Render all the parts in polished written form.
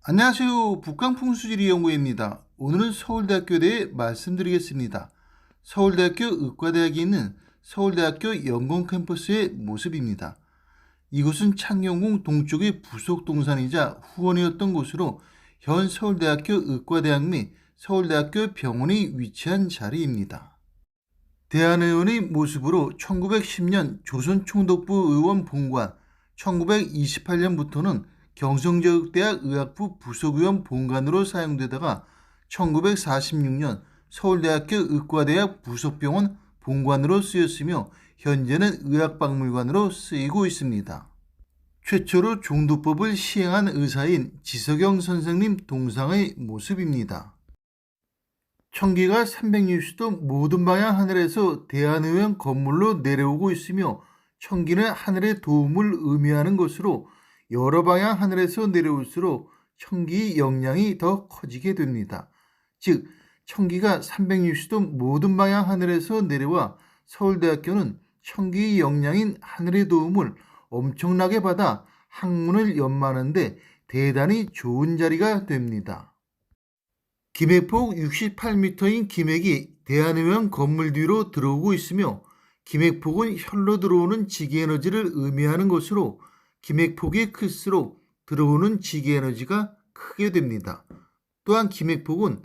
안녕하세요. 북강풍수지리연구회입니다. 오늘은 서울대학교에 대해 말씀드리겠습니다. 서울대학교 의과대학에 있는 서울대학교 영광 캠퍼스의 모습입니다. 이곳은 창경궁 동쪽의 부속 동산이자 후원이었던 곳으로 현 서울대학교 의과대학 및 서울대학교 병원이 위치한 자리입니다. 대한의원의 모습으로 1910년 조선총독부 의원 본관, 1928년부터는 경성저육대학 의학부 부속의원 본관으로 사용되다가 1946년 서울대학교 의과대학 부속병원 본관으로 쓰였으며 현재는 의학박물관으로 쓰이고 있습니다. 최초로 종도법을 시행한 의사인 지석영 선생님 동상의 모습입니다. 청기가 360도 모든 방향 하늘에서 대한의원 건물로 내려오고 있으며 청기는 하늘의 도움을 의미하는 것으로 여러 방향 하늘에서 내려올수록 청기의 영향이 더 커지게 됩니다. 즉, 청기가 360도 모든 방향 하늘에서 내려와 서울대학교는 청기의 영향인 하늘의 도움을 엄청나게 받아 학문을 연마하는데 대단히 좋은 자리가 됩니다. 김해폭 68m인 김핵이 대한의원 건물 뒤로 들어오고 있으며 김핵폭은 혈로 들어오는 지기에너지를 의미하는 것으로 김핵폭이 클수록 들어오는 지기에너지가 크게 됩니다. 또한 김핵폭은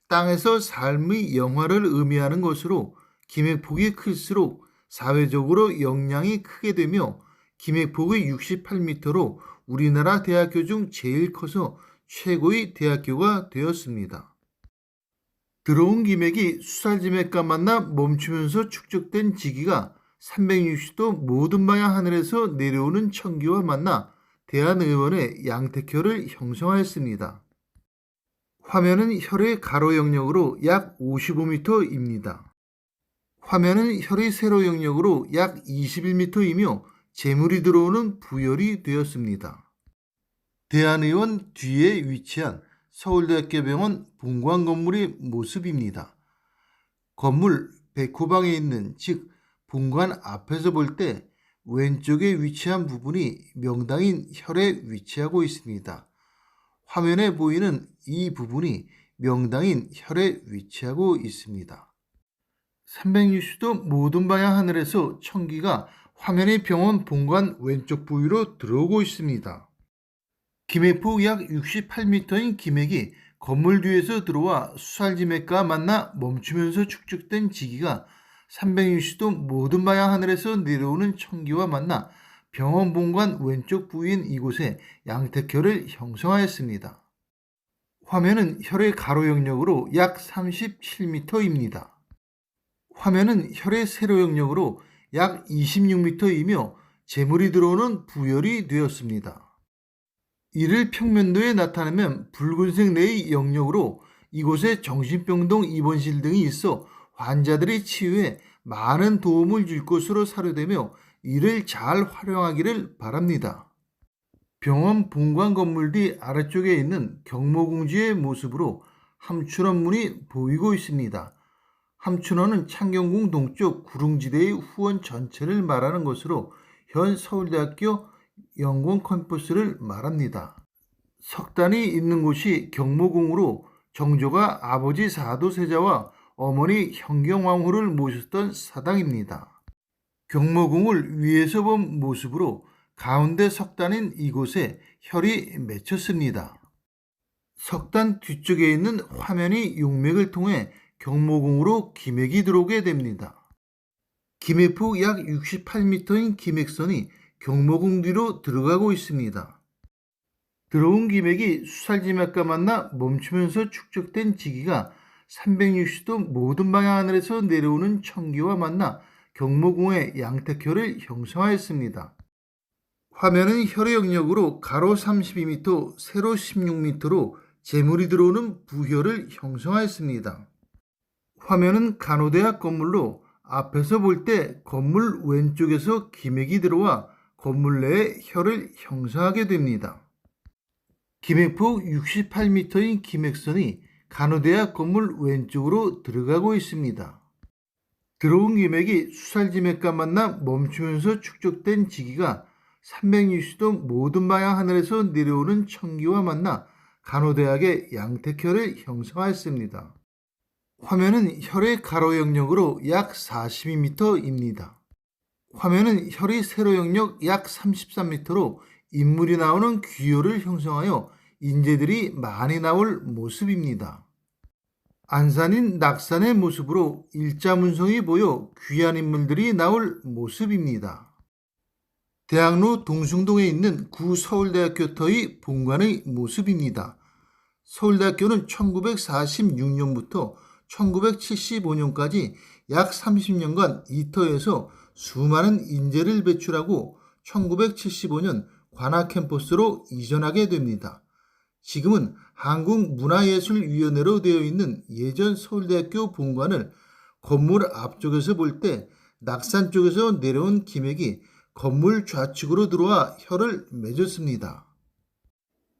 땅에서 삶의 영화를 의미하는 것으로 김핵폭이 클수록 사회적으로 영향이 크게 되며 김핵폭의 68m로 우리나라 대학교 중 제일 커서 최고의 대학교가 되었습니다. 들어온 김핵이 수살지맥과 만나 멈추면서 축적된 지기가 360도 모든 방향 하늘에서 내려오는 청기와 만나 대한의원의 양택혈을 형성하였습니다. 화면은 혈의 가로 영역으로 약 55m입니다. 화면은 혈의 세로 영역으로 약 21m이며 재물이 들어오는 부혈이 되었습니다. 대한의원 뒤에 위치한 서울대학교 병원 본관 건물의 모습입니다. 건물 백호방에 있는 즉 본관 앞에서 볼 때 왼쪽에 위치한 부분이 명당인 혈에 위치하고 있습니다. 화면에 보이는 이 부분이 명당인 혈에 위치하고 있습니다. 360도 모든 방향 하늘에서 청기가 화면의 병원 본관 왼쪽 부위로 들어오고 있습니다. 김핵폭 약 68m인 김핵이 건물 뒤에서 들어와 수살지맥과 만나 멈추면서 축적된 지기가 360도 모든 방향 하늘에서 내려오는 청기와 만나 병원 본관 왼쪽 부위인 이곳에 양택혈을 형성하였습니다. 화면은 혈의 가로 영역으로 약 37m입니다. 화면은 혈의 세로 영역으로 약 26m이며 재물이 들어오는 부혈이 되었습니다. 이를 평면도에 나타내면 붉은색 내의 영역으로 이곳에 정신병동 입원실 등이 있어 환자들의 치유에 많은 도움을 줄 것으로 사료되며 이를 잘 활용하기를 바랍니다. 병원 본관 건물 뒤 아래쪽에 있는 경모궁지의 모습으로 함춘원문이 보이고 있습니다. 함춘원은 창경궁 동쪽 구릉지대의 후원 전체를 말하는 것으로 현 서울대학교 영광 캠퍼스를 말합니다. 석단이 있는 곳이 경모궁으로 정조가 아버지 사도세자와 어머니 현경왕후를 모셨던 사당입니다. 경모궁을 위에서 본 모습으로 가운데 석단인 이곳에 혈이 맺혔습니다. 석단 뒤쪽에 있는 화면이 용맥을 통해 경모궁으로 김핵이 들어오게 됩니다. 김핵폭 약 68m인 김핵선이 경모궁 뒤로 들어가고 있습니다. 들어온 김핵이 수살지맥과 만나 멈추면서 축적된 지기가 360도 모든 방향 하늘에서 내려오는 청기와 만나 경모궁의 양택혈을 형성하였습니다. 화면은 혈의 영역으로 가로 32m, 세로 16m로 재물이 들어오는 부혈을 형성하였습니다. 화면은 간호대학 건물로 앞에서 볼 때 건물 왼쪽에서 김핵이 들어와 건물 내에 혈을 형성하게 됩니다. 김핵폭 68m인 김핵선이 간호대학 건물 왼쪽으로 들어가고 있습니다. 들어온 김핵이 수살지맥과 만나 멈추면서 축적된 지기가 360도 모든 방향 하늘에서 내려오는 청기와 만나 간호대학의 양택혈을 형성하였습니다. 화면은 혈의 가로 영역으로 약 42m입니다. 화면은 혈의 세로 영역 약 33m로 인물이 나오는 귀요를 형성하여 인재들이 많이 나올 모습입니다. 안산인 낙산의 모습으로 일자문성이 보여 귀한 인물들이 나올 모습입니다. 대학로 동숭동에 있는 구 서울대학교터의 본관의 모습입니다. 서울대학교는 1946년부터 1975년까지 약 30년간 이 터에서 수많은 인재를 배출하고 1975년 관악캠퍼스로 이전하게 됩니다. 지금은 한국문화예술위원회로 되어 있는 예전 서울대학교 본관을 건물 앞쪽에서 볼 때 낙산 쪽에서 내려온 기맥이 건물 좌측으로 들어와 혈을 맺었습니다.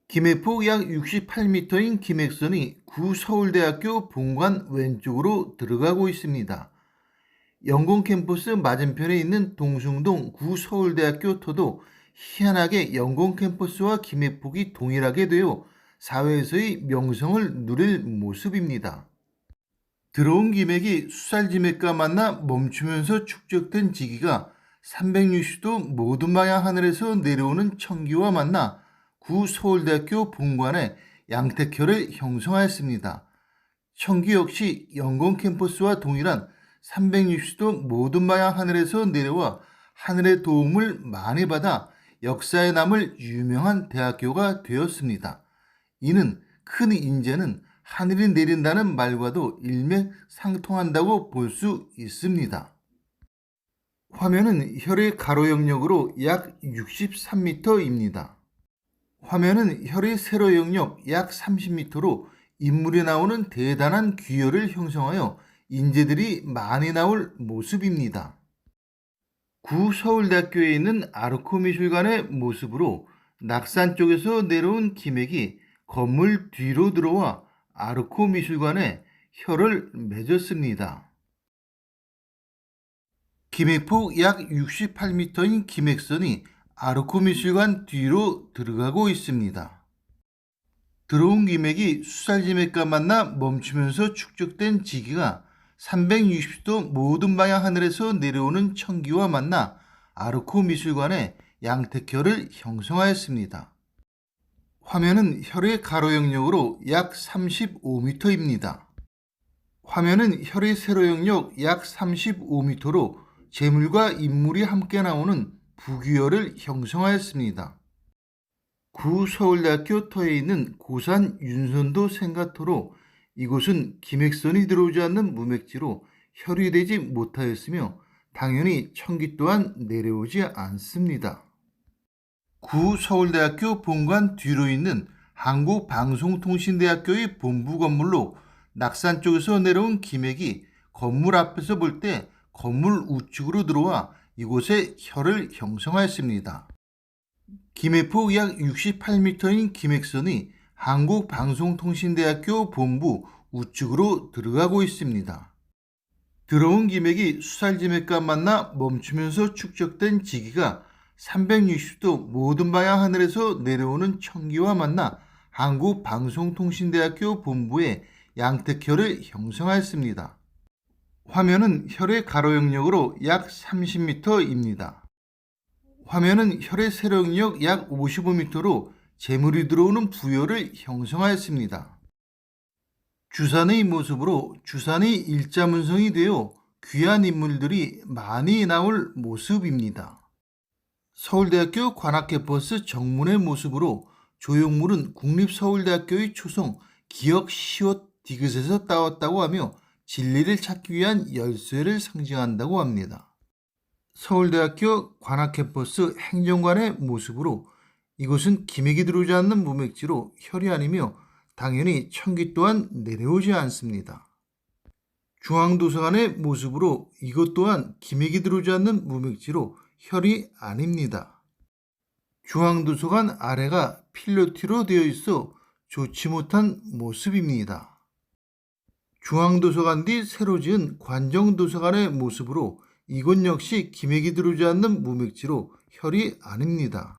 기맥폭 약 68m인 기맥선이 구 서울대학교 본관 왼쪽으로 들어가고 있습니다. 영공 캠퍼스 맞은편에 있는 동숭동 구 서울대학교 터도 희한하게 영공 캠퍼스와 기맥폭이 동일하게 되어 사회에서의 명성을 누릴 모습입니다. 들어온 기맥이 수살지맥과 만나 멈추면서 축적된 지기가 360도 모든 방향 하늘에서 내려오는 청기와 만나 구 서울대학교 본관에 양택혈을 형성하였습니다. 청기 역시 영공 캠퍼스와 동일한 360도 모든 방향 하늘에서 내려와 하늘의 도움을 많이 받아 역사에 남을 유명한 대학교가 되었습니다. 이는 큰 인재는 하늘이 내린다는 말과도 일맥상통한다고 볼 수 있습니다. 화면은 혈의 가로 영역으로 약 63m입니다. 화면은 혈의 세로 영역 약 30m로 인물이 나오는 대단한 귀열을 형성하여 인재들이 많이 나올 모습입니다. 구 서울대학교에 있는 아르코미술관의 모습으로 낙산 쪽에서 내려온 기맥이 건물 뒤로 들어와 아르코미술관에 혈을 맺었습니다. 기맥폭 약 68m인 기맥선이 아르코미술관 뒤로 들어가고 있습니다. 들어온 기맥이 수살지맥과 만나 멈추면서 축적된 지기가 360도 모든 방향 하늘에서 내려오는 청기와 만나 아르코미술관에 양택혈을 형성하였습니다. 화면은 혈의 가로 영역으로 약 35m입니다. 화면은 혈의 세로 영역 약 35m로 재물과 인물이 함께 나오는 부귀열을 형성하였습니다. 구 서울대학교 터에 있는 고산 윤선도 생가터로 이곳은 기맥선이 들어오지 않는 무맥지로 혈이 되지 못하였으며 당연히 청기 또한 내려오지 않습니다. 구 서울대학교 본관 뒤로 있는 한국방송통신대학교의 본부 건물로 낙산 쪽에서 내려온 기맥이 건물 앞에서 볼 때 건물 우측으로 들어와 이곳에 혈을 형성하였습니다. 기맥폭 약 68m인 기맥선이 한국방송통신대학교 본부 우측으로 들어가고 있습니다. 들어온 기맥이 수살지맥과 만나 멈추면서 축적된 지기가 360도 모든 방향 하늘에서 내려오는 청기와 만나 한국방송통신대학교 본부에 양택혈을 형성하였습니다. 화면은 혈의 가로 영역으로 약 30m입니다. 화면은 혈의 세로 영역 약 55m로 재물이 들어오는 부여를 형성하였습니다. 주산의 모습으로 주산이 일자문성이 되어 귀한 인물들이 많이 나올 모습입니다. 서울대학교 관악캠퍼스 정문의 모습으로 조형물은 국립서울대학교의 초성 기역 시옷 디귿에서 따왔다고 하며 진리를 찾기 위한 열쇠를 상징한다고 합니다. 서울대학교 관악캠퍼스 행정관의 모습으로 이곳은 기맥이 들어오지 않는 무맥지로 혈이 아니며 당연히 청기 또한 내려오지 않습니다. 중앙도서관의 모습으로 이것 또한 기맥이 들어오지 않는 무맥지로 혈이 아닙니다. 중앙도서관 아래가 필로티로 되어 있어 좋지 못한 모습입니다. 중앙도서관 뒤 새로 지은 관정도서관의 모습으로 이곳 역시 기맥이 들어오지 않는 무맥지로 혈이 아닙니다.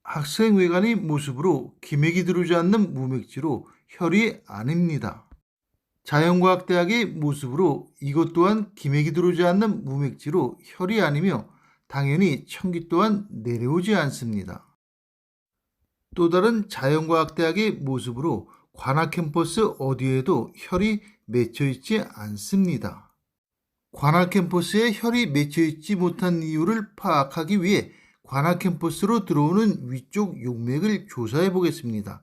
학생회관의 모습으로 기맥이 들어오지 않는 무맥지로 혈이 아닙니다. 자연과학대학의 모습으로 이것 또한 기맥이 들어오지 않는 무맥지로 혈이 아니며 당연히 천기 또한 내려오지 않습니다. 또 다른 자연과학대학의 모습으로 관악캠퍼스 어디에도 혈이 맺혀 있지 않습니다. 관악캠퍼스에 혈이 맺혀 있지 못한 이유를 파악하기 위해 관악캠퍼스로 들어오는 위쪽 용맥을 조사해 보겠습니다.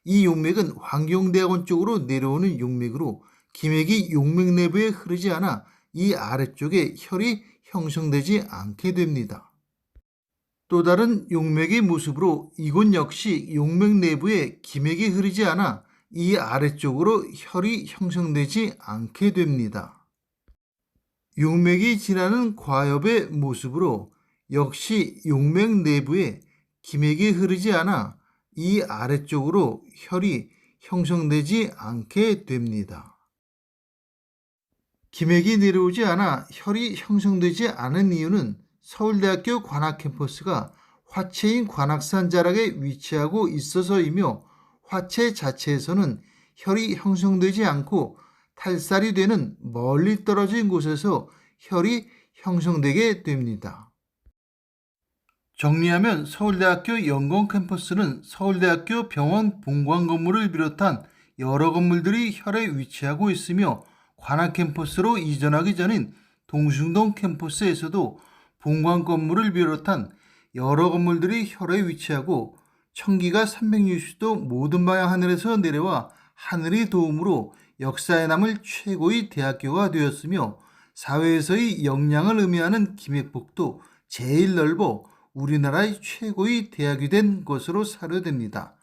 이 용맥은 환경대학원 쪽으로 내려오는 용맥으로 기맥이 용맥 내부에 흐르지 않아 이 아래쪽에 혈이 형성되지 않게 됩니다. 또 다른 용맥의 모습으로 이곳 역시 용맥 내부에 기맥이 흐르지 않아 이 아래쪽으로 혈이 형성되지 않게 됩니다. 용맥이 지나는 과엽의 모습으로 역시 용맥 내부에 기맥이 흐르지 않아 이 아래쪽으로 혈이 형성되지 않게 됩니다. 기맥이 내려오지 않아 혈이 형성되지 않은 이유는 서울대학교 관악캠퍼스가 화채인 관악산 자락에 위치하고 있어서이며 화채 자체에서는 혈이 형성되지 않고 탈살이 되는 멀리 떨어진 곳에서 혈이 형성되게 됩니다. 정리하면 서울대학교 영광 캠퍼스는 서울대학교 병원 본관 건물을 비롯한 여러 건물들이 혈에 위치하고 있으며 관악 캠퍼스로 이전하기 전인 동숭동 캠퍼스에서도 본관 건물을 비롯한 여러 건물들이 혈에 위치하고 천기가 360도 모든 방향 하늘에서 내려와 하늘의 도움으로 역사에 남을 최고의 대학교가 되었으며 사회에서의 역량을 의미하는 김해폭도 제일 넓어 우리나라의 최고의 대학이 된 것으로 사료됩니다.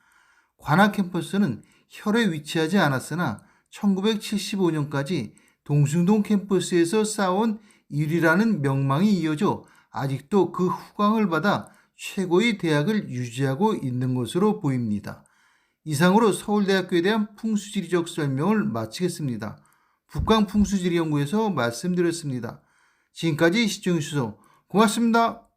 관악 캠퍼스는 혈에 위치하지 않았으나 1975년까지 동숭동 캠퍼스에서 쌓아온 1위라는 명망이 이어져 아직도 그 후광을 받아 최고의 대학을 유지하고 있는 것으로 보입니다. 이상으로 서울대학교에 대한 풍수지리적 설명을 마치겠습니다. 북광풍수지리연구에서 말씀드렸습니다. 지금까지 시청해주셔서 고맙습니다.